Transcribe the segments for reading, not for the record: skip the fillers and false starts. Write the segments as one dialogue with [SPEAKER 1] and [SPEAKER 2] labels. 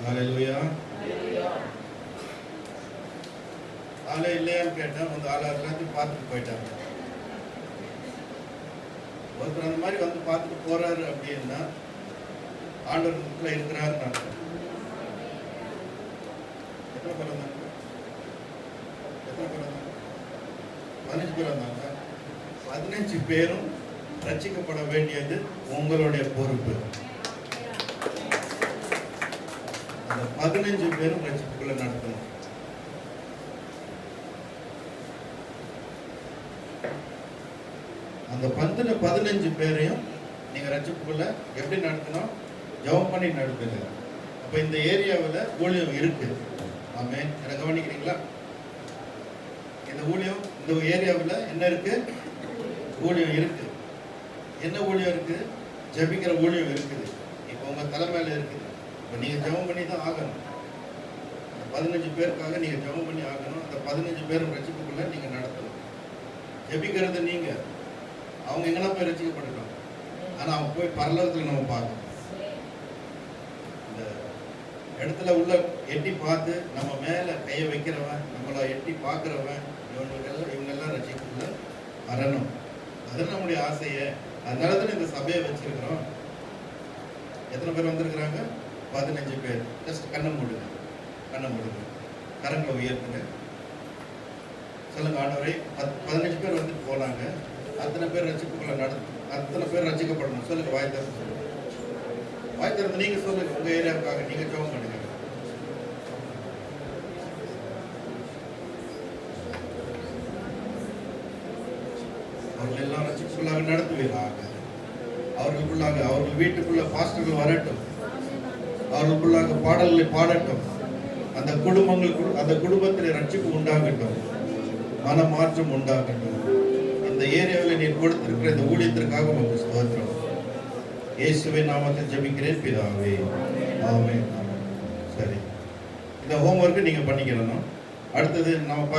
[SPEAKER 1] ஹalleluya. ஆளே இல்லையான்னு கேட்டேன். வந்து ஆளை எல்லாத்தையும் பார்த்துட்டு போயிட்டாங்க. ஒருத்தர் அந்த மாதிரி வந்து பார்த்துட்டு போறாரு அப்படின்னா ஆண்டவர் இருக்கிறாருன்னு அர்த்தம். எத்தனை பேர் வந்தாங்க? 15 பேர் வந்தாங்க. 15 பேரும் ரட்சிக்கப்பட வேண்டியது உங்களுடைய பொறுப்பு. அந்த 15 பேரும் ரட்சிப்புக்குள்ள நடத்தணும். அந்த 15 பேரையும் நீங்க ரட்சிப்புக்குள்ள எப்படி நடத்தணும்? ஜெபம் பண்ணி நடத்துங்க. அப்ப இந்த ஏரியாவில் ஊழியம் இருக்கு. ஆமே, என்ன கவனிக்கிறீங்களா? இந்த ஊழியம், இந்த ஏரியாவில் என்ன இருக்கு? ஊழியம் இருக்கு. என்ன ஊழியம் இருக்கு? ஜெபிக்கிற ஊழியம் இருக்குது. இப்போ உங்க தலைமையில இருக்குது. இப்போ நீங்க ஜெபம் பண்ணி தான் ஆகணும். அந்த 15 பேருக்காக நீங்க ஜெபம் பண்ணி ஆகணும். அந்த 15 பேரும் ரட்சிப்புக்குள்ள நீங்க நடத்தணும். ஜெபிக்கிறது நீங்க. அவங்க எங்கன்னா போய் ரட்சிக்கப்படலாம். ஆனா அவங்க போய் பரலோகத்தில் நம்ம பார்க்கணும். இந்த இடத்துல உள்ள எட்டி பார்த்து நம்ம மேல கையை வைக்கிறவன், நம்மளை எட்டி பார்க்கிறவன், இவங்கெல்லாம் ரட்சிப்புக்குள்ள வரணும். அது நம்முடைய ஆசையை. அதனால தான் இந்த சபையை வச்சிருக்கிறோம். எத்தனை பேர் வந்திருக்கிறாங்க? 15 பேர். ஜஸ்ட் கண்ணை மூடுங்க. கரங்களை உயர்த்துங்க. சொல்லுங்க, ஆண்டவரே 15 பேர் வந்துட்டு போனாங்க. அத்தனை பேர் ரட்சிப்புக்குள்ள அத்தனை பேர் ரட்சிக்கப்படணும். சொல்லுங்க, வாய் திறந்து சொல்லுங்க. வாய் திறந்து நீங்க சொல்லுங்க. உங்க ஏரியாவுக்காக நீங்க ஜெபம் பண்ணுங்க. அவர்கள் எல்லாம் ரட்சிப்புக்குள்ளாக நடத்துவீராக. அவர்களுக்குள்ளாக, அவர்கள் வீட்டுக்குள்ள பாஸ்டர்கள் வரட்டும். அவர்களுக்குள்ளாக பாடல்களை பாடட்டும். அந்த குடும்பத்தில் ரட்சிப்பு உண்டாகட்டும். மனமாற்றம் உண்டாகட்டும். இந்த ஏரியாவில் நீர் கொடுத்திருக்கிற இந்த ஊழியத்திற்காக உங்களுக்கு ஸ்தோத்திரம். இயேசுவின் நாமத்தில் ஜெபிக்கிறேன் பிதாவே. ஆமென். சரி, இந்த ஹோம்வொர்க்கு நீங்க பண்ணிக்கணும். அடுத்தது நம்ம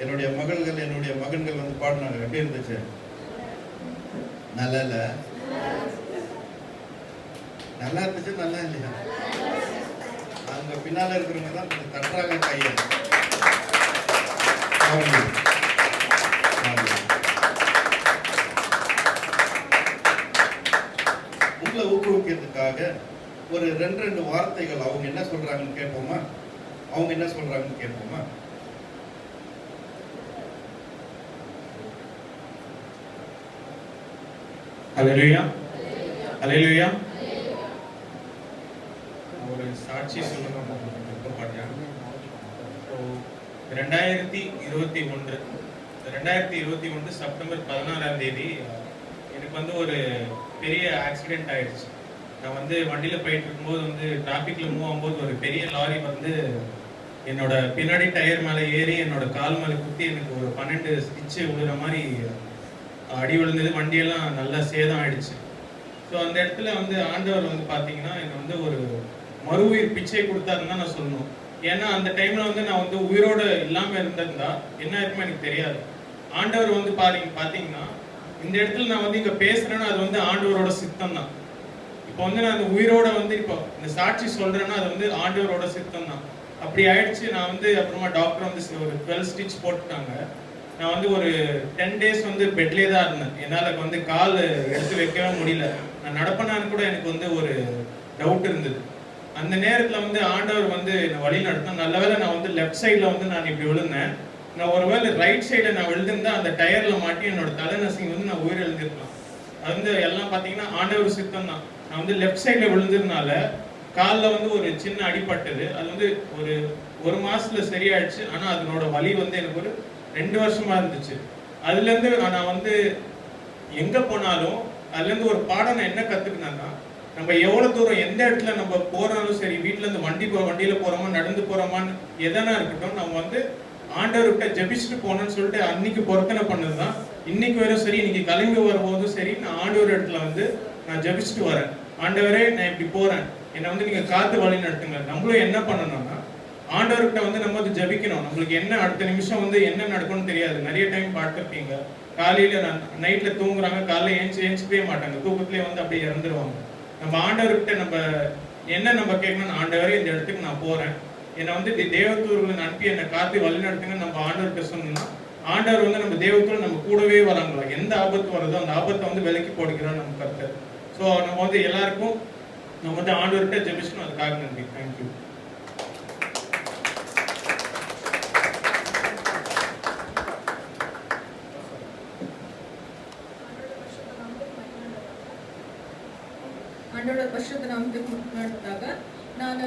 [SPEAKER 1] என்னுடைய மகள்கள், என்னுடைய மகன்கள் வந்து பாடினாங்க. எப்படி இருந்துச்சு? நல்லா இல்ல? நல்லா இருந்துச்சு? நல்லா இல்லையா? அங்க பின்னால இருக்கிறவங்க தான் கொஞ்சம் தட்டுறாங்க கையை. உங்களை ஊக்குவிக்கிறதுக்காக ஒரு 2 வார்த்தைகள் அவங்க என்ன சொல்றாங்கன்னு கேட்போமா?
[SPEAKER 2] ஹல்லேலூயா, ஹல்லேலூயா. ஒரு சாட்சி சொல்லணும். 2021 செப்டம்பர் 16ஆம் தேதி எனக்கு வந்து ஒரு பெரிய ஆக்சிடென்ட் ஆயிடுச்சு. நான் வந்து வண்டியில் போயிட்டு இருக்கும்போது வந்து டிராஃபிக்கில் மூவ் ஆகும்போது ஒரு பெரிய லாரி வந்து என்னோட பின்னாடி டயர் மேலே ஏறி என்னோட கால் மேலே குத்தி எனக்கு ஒரு 12 ஸ்டிச்சு விழுற மாதிரி அடி விழுந்தது. வண்டியெல்லாம் நல்லா சேதம் ஆயிடுச்சு. ஸோ அந்த இடத்துல வந்து ஆண்டவர் வந்து பார்த்தீங்கன்னா என்னை வந்து ஒரு மறு உயிர் பிச்சை கொடுத்தாருன்னு தான் நான் சொல்லணும். ஏன்னா அந்த டைம்ல வந்து நான் வந்து உயிரோடு இல்லாமல் இருந்திருந்தா என்ன இருக்குமே எனக்கு தெரியாது. ஆண்டவர் வந்து பார்த்தீங்கன்னா இந்த இடத்துல நான் வந்து இங்கே பேசுறேன்னா அது வந்து ஆண்டவரோட சித்தம் தான். இப்போ வந்து நான் அந்த உயிரோட வந்து இப்போ இந்த சாட்சி சொல்றேன்னா அது வந்து ஆண்டவரோட சித்தம் தான். அப்படி ஆயிடுச்சு. நான் வந்து அப்புறமா டாக்டர் வந்து ஒரு 12 ஸ்டிச் போட்டுட்டாங்க. நான் வந்து ஒரு 10 days வந்து பெட்லேயே தான் இருந்தேன். என்னால் வந்து கால் எடுத்து வைக்கவே முடியல. நான் நடப்பேனான்னு கூட எனக்கு வந்து ஒரு டவுட் இருந்தது. அந்த நேரத்தில் வந்து ஆண்டவர் வந்து என்னை வழி நடத்தினா. நல்ல வேளை நான் வந்து லெஃப்ட் சைடில் வந்து நான் இப்படி விழுந்தேன். நான் ஒருவேளை ரைட் சைடில் நான் விழுந்திருந்தா அந்த டயரில் மாட்டி என்னோட தலை நசுங்கி வந்து நான் உயிர் எழுந்திருக்கலாம். அது வந்து எல்லாம் பார்த்தீங்கன்னா ஆண்டவர் சித்தம் தான். நான் வந்து லெஃப்ட் சைடில் விழுந்ததுனால காலில் வந்து ஒரு சின்ன அடிப்பட்டது. அது வந்து ஒரு மாசத்துல சரியாயிடுச்சு. ஆனால் அதனோட வலி வந்து எனக்கு ஒரு 2 வருஷமா இருந்துச்சு. அதுலேருந்து நான் வந்து எங்கே போனாலும் அதுலேருந்து ஒரு பாடம் நான் என்ன கற்றுக்கினேன்னா, நம்ம எவ்வளோ தூரம் எந்த இடத்துல நம்ம போகிறாலும் சரி, வீட்டிலேருந்து வண்டியில் போகிறோமா நடந்து போகிறோமான்னு எதனா இருக்கட்டும், நம்ம வந்து ஆண்டவர்கிட்ட ஜெபிச்சுட்டு போனோன்னு சொல்லிட்டு அன்னைக்கு பொருத்தனை பண்ணது தான் இன்னைக்கு வரும் சரி. இன்னைக்கு கிளம்பி வரும்போதும் சரி, நான் ஆண்டவர் இடத்துல வந்து நான் ஜெபிச்சுட்டு வரேன். ஆண்டவரே, நான் இப்படி போகிறேன், என்னை வந்து நீங்கள் காத்து வழி நடத்துங்க. நம்மளும் என்ன பண்ணணும்னா ஆண்டவர்கிட்ட வந்து நம்ம வந்து ஜபிக்கணும். நம்மளுக்கு என்ன அடுத்த நிமிஷம் வந்து என்ன நடக்கும்னு தெரியாது. நிறைய டைம் பார்த்துருப்பீங்க, காலையில நைட்ல தூங்குறாங்க, காலையில ஏஞ்சிக்கவே மாட்டாங்க, தூக்கத்திலே வந்து அப்படியே இறந்துருவாங்க. நம்ம ஆண்டவர்கிட்ட நம்ம என்ன நம்ம கேட்கணும், ஆண்டவரே இந்த இடத்துக்கு நான் போறேன், என்னை வந்து தேவதூர்களை அனுப்பி என்னை காத்து வழி நடத்துங்க நம்ம ஆண்டவர்கிட்ட சொன்னோம்னா, ஆண்டவர் வந்து நம்ம தேவதூர் நம்ம கூடவே வராங்களா, எந்த ஆபத்து வருதோ அந்த ஆபத்தை வந்து விலக்கி போடுகிறான் நம்ம கர்த்தர். ஸோ நம்ம வந்து எல்லாருக்கும் நம்ம வந்து ஆண்டவர்கிட்ட ஜெபிச்சணும். அதுக்காக நன்றி. தேங்க்யூ.
[SPEAKER 3] ஆண்டோட பரிசுத்த நாமத்துக்கு முன்னாடியாக நான்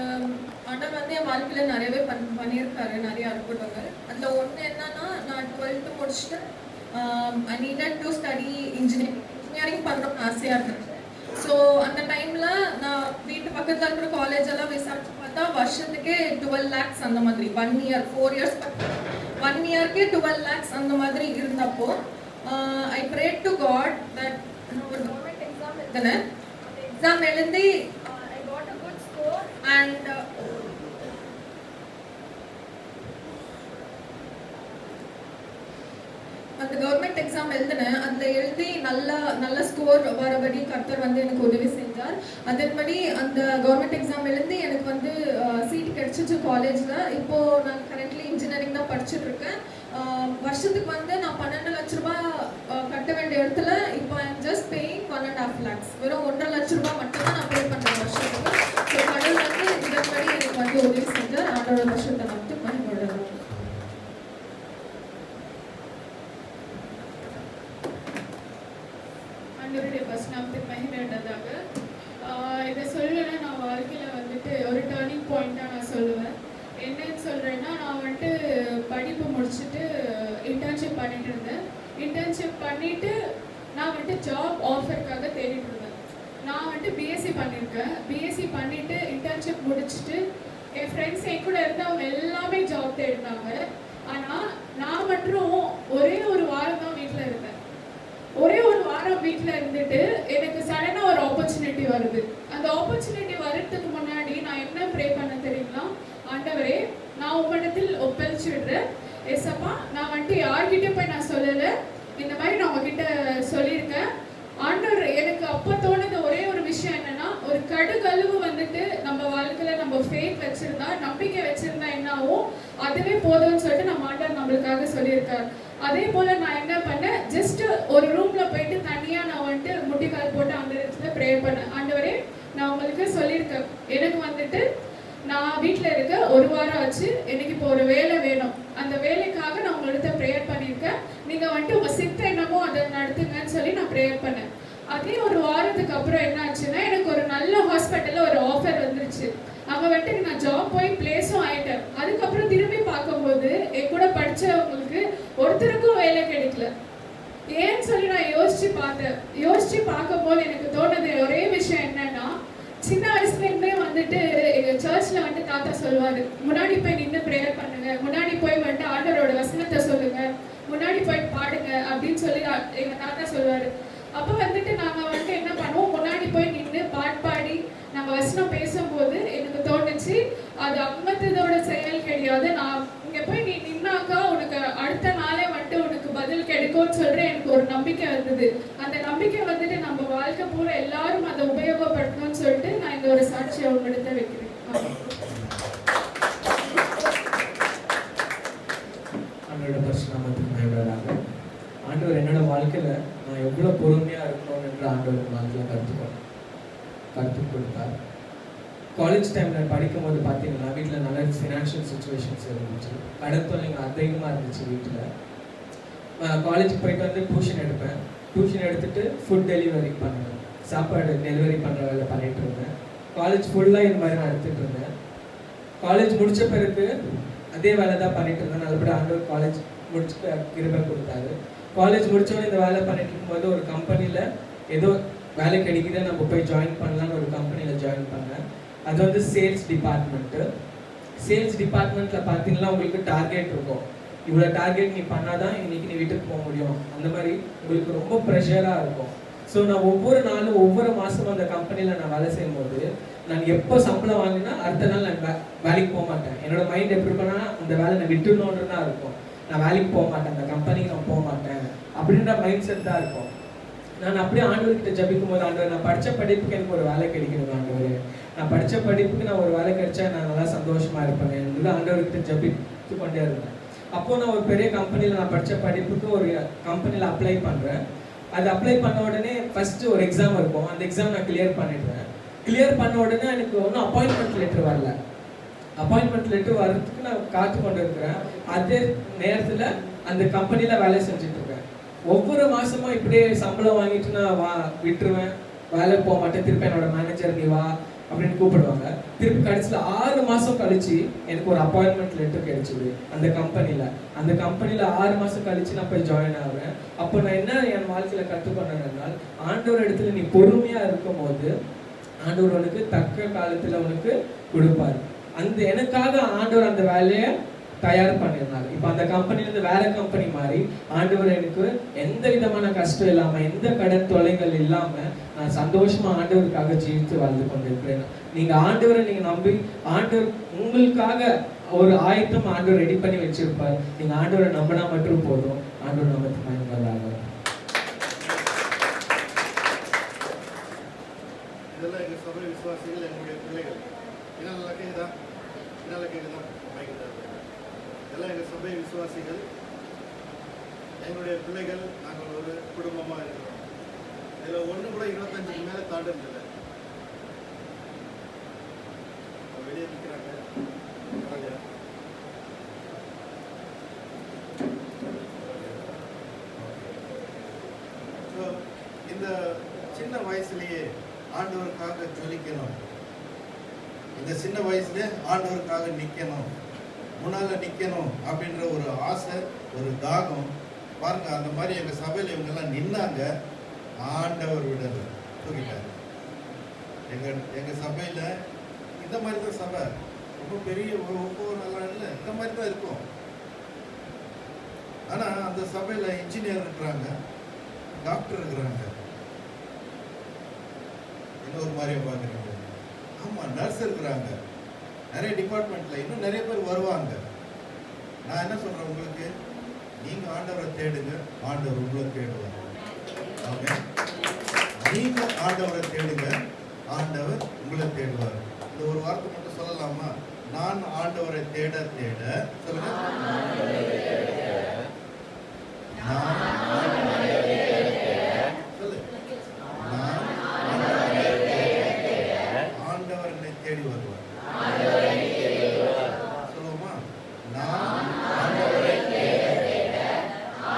[SPEAKER 3] ஆண்டவர் வந்து என் வாழ்க்கையில் நிறையவே பண்ணியிருக்காரு, நிறைய அற்புதங்கள். அதில் ஒன்று என்னன்னா, நான் 12th முடிச்சுட்டு I needed to study engineering பண்ணுறோம்னு ஆசையாக இருந்துச்சு. ஸோ அந்த டைமில் நான் வீட்டு பக்கத்தில் இருக்கிற காலேஜ் எல்லாம் விசாரிச்சு பார்த்தா வருஷத்துக்கே 12 lakhs அந்த மாதிரி, 1 year 4 years 1 yearக்கே 12 lakhs அந்த மாதிரி இருந்தப்போ ஐ prayed to God that ஒரு கவர்மெண்ட் எக்ஸாம் எழுதினேன். எக்ஸாம் எழுதி I got a good score and அந்த கவர்மெண்ட் எக்ஸாம் எழுதினேன். அதில் எழுதி நல்ல ஸ்கோர் வரபடி கர்த்தர் வந்து எனக்கு உதவி செஞ்சார். அதன்படி அந்த கவர்மெண்ட் எக்ஸாம் எழுதி எனக்கு வந்து சீட் கிடைச்சிச்சு காலேஜில். இப்போது நான் கரண்ட்லி இன்ஜினியரிங் தான் படிச்சுட்டு இருக்கேன். வருஷத்துக்கு வந்து நான் 12 லட்ச ரூபாய் கட்ட வேண்டிய இடத்துல இப்போ I am just paying 1.5 lakhs. வெறும் 1.5 லட்ச ரூபாய் மட்டும்தான் நான் பே பண்ணுறேன் வருஷத்துக்கு. ஸோ கடவுள் வந்து இதன்படி எனக்கு வந்து உதவி செஞ்சார். ஆண்டோட வருஷத்தை மட்டும் மகிழ்வுடன்.
[SPEAKER 4] ஆண்டவருடைய ஃபர்ஸ்ட் நாமத்துக்கு மகிமையுண்டதாக. இதை சொல்லலைன்னா நான் வாழ்க்கையில் வந்துட்டு ஒரு டேர்னிங் பாயிண்ட்டாக நான் சொல்லுவேன். என்னன்னு சொல்கிறேன்னா, நான் வந்துட்டு படிப்பு முடிச்சுட்டு இன்டர்ன்ஷிப் பண்ணிட்டு இருந்தேன். இன்டர்ன்ஷிப் பண்ணிவிட்டு நான் வந்துட்டு ஜாப் ஆஃபருக்காக தேடிட்டு இருந்தேன். நான் வந்துட்டு பிஎஸ்சி பண்ணியிருக்கேன். பிஎஸ்சி பண்ணிவிட்டு இன்டர்ன்ஷிப் முடிச்சுட்டு என் ஃப்ரெண்ட்ஸ் என் கூட இருந்தவங்க எல்லாமே ஜாப் தேடினாங்க. ஆனால் நான் மட்டும் ஒரே ஒரு வாரம் தான் வீட்டில் இருந்தேன். ஒரே ஒரு வாரம் வீட்டில் இருந்துட்டு எனக்கு சடனாக ஒரு ஆப்பர்ச்சுனிட்டி வருது. அந்த ஆப்பர்ச்சுனிட்டி வர்றதுக்கு முன்னாடி நான் என்ன ப்ரே பண்ண தெரியுங்களா? ஆண்டவரே, நான் உங்களிடத்தில் ஒப்பளிச்சு விடுறேன். ஏசப்பா, நான் வந்துட்டு யார்கிட்டயும் போய் நான் சொல்லலை, இந்த மாதிரி நான் உங்ககிட்ட சொல்லியிருக்கேன். ஆண்டவர் எனக்கு அப்போ தோணுது ஒரே ஒரு விஷயம் என்னன்னா, ஒரு கடுகளவு வந்துட்டு நம்ம வாழ்க்கையில நம்ம ஃபேத் வச்சிருந்தா, நம்பிக்கை வச்சிருந்தா என்ன ஆகும், அதுவே போதும்னு சொல்லிட்டு நம்ம ஆண்டவர் நம்மளுக்காக சொல்லியிருக்காரு. அதே போல நான் என்ன பண்ணேன், ஜஸ்ட் ஒரு ரூம்ல போயிட்டு தனியா நான் வந்துட்டு முட்டிக்கால் போட்டு அந்த இடத்துல ப்ரேயர் பண்ணேன். ஆண்டவரே, நான் உங்களுக்கு சொல்லியிருக்கேன், எனக்கு வந்துட்டு நான் வீட்டில் இருக்க ஒரு வாரம் ஆச்சு, எனக்கு இப்போ ஒரு வேலை வேணும். அந்த வேலைக்காக நான் உங்கள்கிட்ட ப்ரேயர் பண்ணியிருக்கேன். நீங்கள் வந்துட்டு உங்கள் சித்த என்னமோ அதை நடத்துங்கன்னு சொல்லி நான் ப்ரேயர் பண்ணேன். அதே ஒரு வாரத்துக்கு அப்புறம் என்ன ஆச்சுன்னா, எனக்கு ஒரு நல்ல ஹாஸ்பிட்டலில் ஒரு ஆஃபர் வந்துருச்சு. அங்கே வந்துட்டு நான் ஜாப் போய் பிளேஸும் ஆகிட்டேன். அதுக்கப்புறம் திரும்பி பார்க்கும்போது என் கூட படித்தவங்களுக்கு ஒருத்தருக்கும் வேலை கிடைக்கல. ஏன்னு சொல்லி நான் யோசிச்சு பார்க்கும்போது எனக்கு தோணுது ஒரே விஷயம் என்னன்னா, சின்ன வயசுலேருந்தே வந்துட்டு எங்கள் சர்ச்சில் வந்துட்டு தாத்தா சொல்லுவார், முன்னாடி போய் நின்று ப்ரேயர் பண்ணுங்க, முன்னாடி போய் வந்துட்டு ஆண்டவரோட வசனத்தை சொல்லுங்க, முன்னாடி போய் பாடுங்க அப்படின்னு சொல்லி எங்கள் தாத்தா சொல்லுவார். அப்போ வந்துட்டு நாங்கள் வந்துட்டு என்ன பண்ணுவோம், முன்னாடி போய் நின்று பாடி நாங்கள் வசனம் பேசும்போது எனக்கு தோணுச்சு, அது அம்மத்தோட செயல் கிடையாது. நான் இங்கே போய் நீ நின்னாக்கா உனக்கு அடுத்த நாளே வந்துட்டு உனக்கு பதில் கிடைக்கும்னு சொல்கிறேன். எனக்கு ஒரு நம்பிக்கை வந்தது. அந்த நம்பிக்கை வந்துட்டு நம்ம வாழ்க்கை பூரா எல்லாரும் அதை உபயோகப்படுத்தணும்னு சொல்லிட்டு நான் இந்த ஒரு சாட்சியை அவங்கள்ட்ட வைக்கிறேன்.
[SPEAKER 5] ஆண்டோட பரிசுநாமத்துக்கு மகிமையுண்டாக. ஆண்டவர் என்னோட வாழ்க்கையில் நான் எவ்வளோ பொறுமையாக இருக்கணும் என்று ஆண்டவர் வாழ்க்கையில் கற்றுக் கொடுத்தார். காலேஜ் டைமில் படிக்கும்போது பார்த்தீங்கன்னா வீட்டில் நல்ல ஃபினான்ஷியல் சுச்சுவேஷன்ஸ் இருந்துச்சு. கடன் தொல்லைங்க அதிகமாக இருந்துச்சு வீட்டில். காலேஜுக்கு போயிட்டு வந்து டியூஷன் எடுப்பேன். டியூஷன் எடுத்துகிட்டு ஃபுட் டெலிவரி பண்ணுவேன், சாப்பாடு டெலிவரி பண்ணுற வேலை பண்ணிகிட்டு இருந்தேன். காலேஜ் ஃபுல்லாக இந்த மாதிரி நான் எடுத்துகிட்டு இருந்தேன். காலேஜ் முடித்த பிறகு அதே வேலை தான் பண்ணிகிட்டு இருந்தேன். நல்லபடியாக ஆண்டவர் காலேஜ் முடிச்சு கிருபை கொடுத்தாரு. காலேஜ் முடித்தோடனே இந்த வேலை பண்ணிட்டு இருக்கும்போது ஒரு கம்பெனியில் ஏதோ வேலை கிடைக்குது, நம்ம போய் ஜாயின் பண்ணலான்னு ஒரு கம்பெனியில் ஜாயின் பண்ணேன். அது வந்து சேல்ஸ் டிபார்ட்மெண்ட்டு. சேல்ஸ் டிபார்ட்மெண்ட்டில் பார்த்தீங்கன்னா உங்களுக்கு டார்கெட் இருக்கும், இவ்வளோ டார்கெட் நீ பண்ணாதான் இன்னைக்கு நீ வீட்டுக்கு போக முடியும். அந்த மாதிரி உங்களுக்கு ரொம்ப ப்ரெஷராக இருக்கும். ஸோ நான் ஒவ்வொரு நாளும் ஒவ்வொரு மாதமும் அந்த கம்பெனியில் நான் வேலை செய்யும்போது நான் எப்போ சம்பளம் வாங்கினா அடுத்த நாள் நான் வேலைக்கு போக மாட்டேன். என்னோட மைண்ட் எப்படி பண்ணால் அந்த வேலை நான் விட்டுணுன்னு தான் இருக்கும். நான் வேலைக்கு போக மாட்டேன், அந்த கம்பெனிக்கு நான் போக மாட்டேன் அப்படின்ற மைண்ட் செட் தான் இருக்கும். நான் அப்படியே ஆண்டவர்கிட்ட ஜபிக்கும் போது, ஆண்டவர் நான் படித்த படிப்புக்கு எனக்கு ஒரு வேலை கிடைக்கணும் ஆண்டவர், நான் படித்த படிப்புக்கு நான் ஒரு வேலை கிடைச்சா நான் நல்லா சந்தோஷமாக இருப்பேன் என்பது ஆண்டவர்கிட்ட ஜபித்து கொண்டே இருந்தேன். அப்போது நான் ஒரு பெரிய கம்பெனியில் நான் படித்த படிப்புக்கு ஒரு கம்பெனியில் அப்ளை பண்ணுறேன். அது அப்ளை பண்ண உடனே ஃபஸ்ட்டு ஒரு எக்ஸாம் இருக்கும். அந்த எக்ஸாம் நான் கிளியர் பண்ணிடுறேன். கிளியர் பண்ண உடனே எனக்கு ஒன்றும் அப்பாயின்மெண்ட் லெட்டர் வரல. அப்பாயின்மெண்ட் லெட்டர் வர்றதுக்கு நான் காத்து கொண்டு இருக்கிறேன். அதே நேரத்தில் அந்த கம்பெனியில் வேலை செஞ்சுட்டு இருக்கேன். ஒவ்வொரு மாதமும் இப்படியே சம்பளம் வாங்கிட்டு நான் விட்டுருவேன், வேலை போக மாட்டேன். திருப்பி என்னோட மேனேஜர் நீ வா அப்படின்னு கூப்பிடுவாங்க. திருப்பி கடைசியில் 6 மாதம் கழிச்சு எனக்கு ஒரு அப்பாயின்மெண்ட் லெட்டர் கிடைச்சிது அந்த கம்பெனியில். அந்த கம்பெனியில் 6 மாதம் கழிச்சு நான் போய் ஜாயின் ஆகிறேன். அப்போ நான் என்ன என் வாழ்க்கையில் கற்றுக்கொண்டேன்னால், ஆண்டவர் இடத்துல நீ பொறுமையாக இருக்கும் போது ஆண்டவர் உனக்கு தக்க காலத்தில் உனக்கு கொடுப்பார். அந்த எனக்காக ஆண்டவர் அந்த வேலையை தயார் பண்ணியிருந்தாங்க. இப்போ அந்த கம்பெனிலேருந்து வேற கம்பெனி மாறி ஆண்டவர் எனக்கு எந்த விதமான கஷ்டம் இல்லாமல், எந்த கடன் தொலைகள் இல்லாமல் நான் சந்தோஷமாக ஆண்டவருக்காக ஜீவித்து வாழ்ந்து கொண்டிருக்கிறேன். நீங்கள் ஆண்டவரை நீங்கள் நம்பி, ஆண்டவர் உங்களுக்காக ஒரு ஆயத்தம் ஆண்டவர் ரெடி பண்ணி வச்சிருப்பார். நீங்கள் ஆண்டவரை நம்பினா மட்டும் போதும். ஆண்டவர் நமக்கு மகிமையாக.
[SPEAKER 1] இதெல்லாம் எங்கள் சபை விசுவாசிகள், எங்களுடைய பிள்ளைகள். என்ன நல்லா கேட்குதா? என்ன கேட்குதா? இதெல்லாம் எங்கள் சபை விசுவாசிகள், எங்களுடைய பிள்ளைகள். நாங்கள் ஒரு குடும்பமாக இருக்கிறோம். இதில் ஒன்று கூட 25க்கு மேலே தாண்டதில்லை. வெளியே நிற்கிறாங்க. இந்த சின்ன வயசுலேயே ஆண்டவருக்காக ஜொலிக்கணும். இந்த சின்ன வயசுல ஆண்டவருக்காக நிற்கணும், முன்னால நிற்கணும் அப்படின்ற ஒரு ஆசை, ஒரு தாகம் பாருங்க. அந்த மாதிரி எங்கள் சபையில் இவங்கெல்லாம் நின்னாங்க. ஆண்டவர் விடல, தூக்கிட்டாங்க. எங்கள் சபையில் இந்த மாதிரி தான் சபை. ரொம்ப பெரிய ஒவ்வொரு நல்லா இல்லை, இந்த மாதிரி தான் இருக்கும். ஆனால் அந்த சபையில் இன்ஜினியர் இருக்கிறாங்க, டாக்டர் இருக்கிறாங்க. இன்னொரு மாதிரியே பார்க்குறீங்க. ஆமாம், நர்ஸ் இருக்கிறாங்க. நிறைய டிபார்ட்மெண்ட்டில் இன்னும் நிறைய பேர் வருவாங்க. நான் என்ன சொல்கிறேன் உங்களுக்கு, நீங்கள் ஆண்டவரை தேடுங்க, ஆண்டவர் உங்களை தேடுவார். ஓகே, நீங்கள் ஆண்டவரை தேடுங்க, ஆண்டவர் உங்களை தேடுவார். இந்த ஒரு வார்த்தை மட்டும் சொல்லலாமா? நான் ஆண்டவரை தேட தேட சொல்லுங்க. நான்